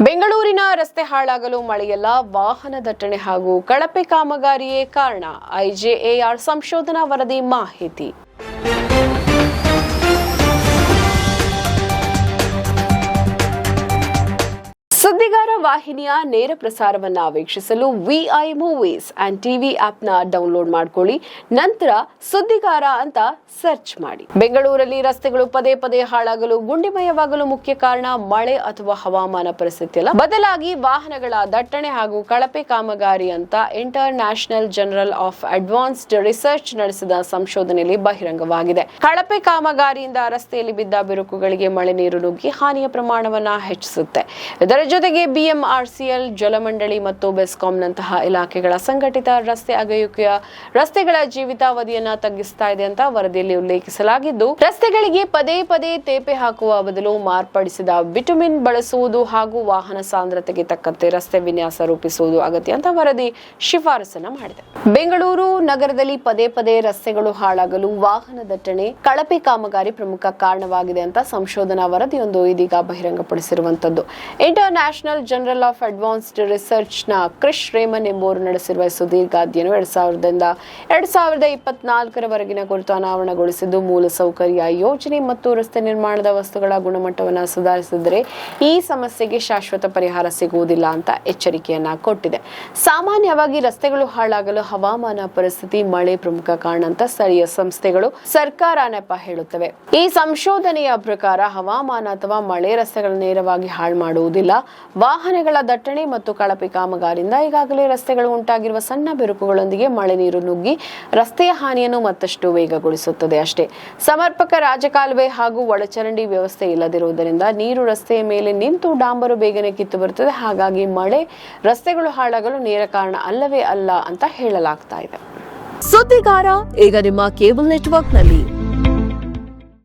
ಬೆಂಗಳೂರಿನ ರಸ್ತೆ ಹಾಳಾಗಲು ಮಳೆಯಲ್ಲ, ವಾಹನ ದಟ್ಟಣೆ ಹಾಗೂ ಕಳಪೆ ಕಾಮಗಾರಿಯೇ ಕಾರಣ. ಐಜೆಎಆರ್ ಸಂಶೋಧನಾ ವರದಿ ಮಾಹಿತಿ. ಸುದ್ದಿಗಾರ ವಾಹಿನಿಯ ನೇರ ಪ್ರಸಾರವನ್ನ ವೀಕ್ಷಿಸಲು ವಿಐ ಮೂವೀಸ್ ಅಂಡ್ ಟಿವಿ ಆಪ್ನ ಡೌನ್ಲೋಡ್ ಮಾಡಿಕೊಳ್ಳಿ. ನಂತರ ಸುದ್ದಿಗಾರ ಅಂತ ಸರ್ಚ್ ಮಾಡಿ. ಬೆಂಗಳೂರಲ್ಲಿ ರಸ್ತೆಗಳು ಪದೇ ಪದೇ ಹಾಳಾಗಲು, ಗುಂಡಿಮಯವಾಗಲು ಮುಖ್ಯ ಕಾರಣ ಮಳೆ ಅಥವಾ ಹವಾಮಾನ ಪರಿಸ್ಥಿತಿ ಅಲ್ಲ, ಬದಲಾಗಿ ವಾಹನಗಳ ದಟ್ಟಣೆ ಹಾಗೂ ಕಳಪೆ ಕಾಮಗಾರಿ ಅಂತ inter national journal of advanced research ನಡೆಸಿದ ಸಂಶೋಧನೆಯಲ್ಲಿ ಬಹಿರಂಗವಾಗಿದೆ. ಕಳಪೆ ಕಾಮಗಾರಿಯಿಂದ ರಸ್ತೆಯಲ್ಲಿ ಬಿದ್ದ ಬಿರುಕುಗಳಿಗೆ ಮಳೆ ನೀರು ನುಗ್ಗಿ ಹಾನಿಯ ಪ್ರಮಾಣವನ್ನ ಹೆಚ್ಚಿಸುತ್ತೆ. ಇದರ ಜೊತೆಗೆ ಬಿಎಂಆರ್ಸಿಎಲ್, ಜಲಮಂಡಳಿ ಮತ್ತು ಬೆಸ್ಕಾಂನಂತಹ ಇಲಾಖೆಗಳ ಸಂಘಟಿತ ರಸ್ತೆ ಅಗೆಯುವಿಕೆಯ ರಸ್ತೆಗಳ ಜೀವಿತಾವಧಿಯನ್ನ ತಗ್ಗಿಸ್ತಾ ಇದೆ ಅಂತ ವರದಿಯಲ್ಲಿ ಉಲ್ಲೇಖಿಸಲಾಗಿದ್ದು, ರಸ್ತೆಗಳಿಗೆ ಪದೇ ಪದೇ ತೇಪೆ ಹಾಕುವ ಬದಲು ಮಾರ್ಪಡಿಸಿದ ಬಿಟುಮಿನ್ ಬಳಸುವುದು ಹಾಗೂ ವಾಹನ ಸಾಂದ್ರತೆಗೆ ತಕ್ಕಂತೆ ರಸ್ತೆ ವಿನ್ಯಾಸ ರೂಪಿಸುವುದು ಅಗತ್ಯ ಅಂತ ವರದಿ ಶಿಫಾರಸನ್ನ ಮಾಡಿದೆ. ಬೆಂಗಳೂರು ನಗರದಲ್ಲಿ ಪದೇ ಪದೇ ರಸ್ತೆಗಳು ಹಾಳಾಗಲು ವಾಹನ ದಟ್ಟಣೆ, ಕಳಪೆ ಕಾಮಗಾರಿ ಪ್ರಮುಖ ಕಾರಣವಾಗಿದೆ ಅಂತ ಸಂಶೋಧನಾ ವರದಿಯೊಂದು ಇದೀಗ ಬಹಿರಂಗಪಡಿಸಿರುವಂತದ್ದು. International journal of advanced research ನ ಕ್ರಿಶ್ ರೇಮನ್ ಎಂಬುವರು ನಡೆಸಿರುವ ಸುದೀರ್ಘ ಅಧ್ಯಯನ 2000ರಿಂದ 2024 ಕುರಿತು ಅನಾವರಣಗೊಳಿಸಿದ್ದು, ಮೂಲಸೌಕರ್ಯ ಯೋಜನೆ ಮತ್ತು ರಸ್ತೆ ನಿರ್ಮಾಣದ ವಸ್ತುಗಳ ಗುಣಮಟ್ಟವನ್ನು ಸುಧಾರಿಸಿದರೆ ಈ ಸಮಸ್ಯೆಗೆ ಶಾಶ್ವತ ಪರಿಹಾರ ಸಿಗುವುದಿಲ್ಲ ಅಂತ ಎಚ್ಚರಿಕೆಯನ್ನ ಕೊಟ್ಟಿದೆ. ಸಾಮಾನ್ಯವಾಗಿ ರಸ್ತೆಗಳು ಹಾಳಾಗಲು ಹವಾಮಾನ ಪರಿಸ್ಥಿತಿ, ಮಳೆ ಪ್ರಮುಖ ಕಾರಣ ಅಂತ ಸ್ಥಳೀಯ ಸಂಸ್ಥೆಗಳು, ಸರ್ಕಾರ ನೆಪ ಹೇಳುತ್ತವೆ. ಈ ಸಂಶೋಧನೆಯ ಪ್ರಕಾರ ಹವಾಮಾನ ಅಥವಾ ಮಳೆ ರಸ್ತೆಗಳನ್ನು ನೇರವಾಗಿ ಹಾಳು ಮಾಡುವುದಿಲ್ಲ. ವಾಹನಗಳ ದಟ್ಟಣೆ ಮತ್ತು ಕಳಪೆ ಕಾಮಗಾರಿಯಿಂದ ಈಗಾಗಲೇ ರಸ್ತೆಗಳು ಉಂಟಾಗಿರುವ ಸಣ್ಣ ಬಿರುಕುಗಳೊಂದಿಗೆ ಮಳೆ ನೀರು ನುಗ್ಗಿ ರಸ್ತೆಯ ಹಾನಿಯನ್ನು ಮತ್ತಷ್ಟು ವೇಗಗೊಳಿಸುತ್ತದೆ ಅಷ್ಟೇ. ಸಮರ್ಪಕ ರಾಜಕಾಲುವೆ ಹಾಗೂ ಒಳಚರಂಡಿ ವ್ಯವಸ್ಥೆ ಇಲ್ಲದಿರುವುದರಿಂದ ನೀರು ರಸ್ತೆಯ ಮೇಲೆ ನಿಂತು ಡಾಂಬರು ಬೇಗನೆ ಕಿತ್ತು ಬರುತ್ತದೆ. ಹಾಗಾಗಿ ಮಳೆ ರಸ್ತೆಗಳು ಹಾಳಾಗಲು ನೇರ ಕಾರಣ ಅಲ್ಲವೇ ಅಲ್ಲ ಅಂತ ಹೇಳಲಾಗ್ತಾ ಇದೆ. ಸುದ್ದಿಗಾರ ಈಗ ನಿಮ್ಮ ಕೇಬಲ್ ನೆಟ್ವರ್ಕ್ನಲ್ಲಿ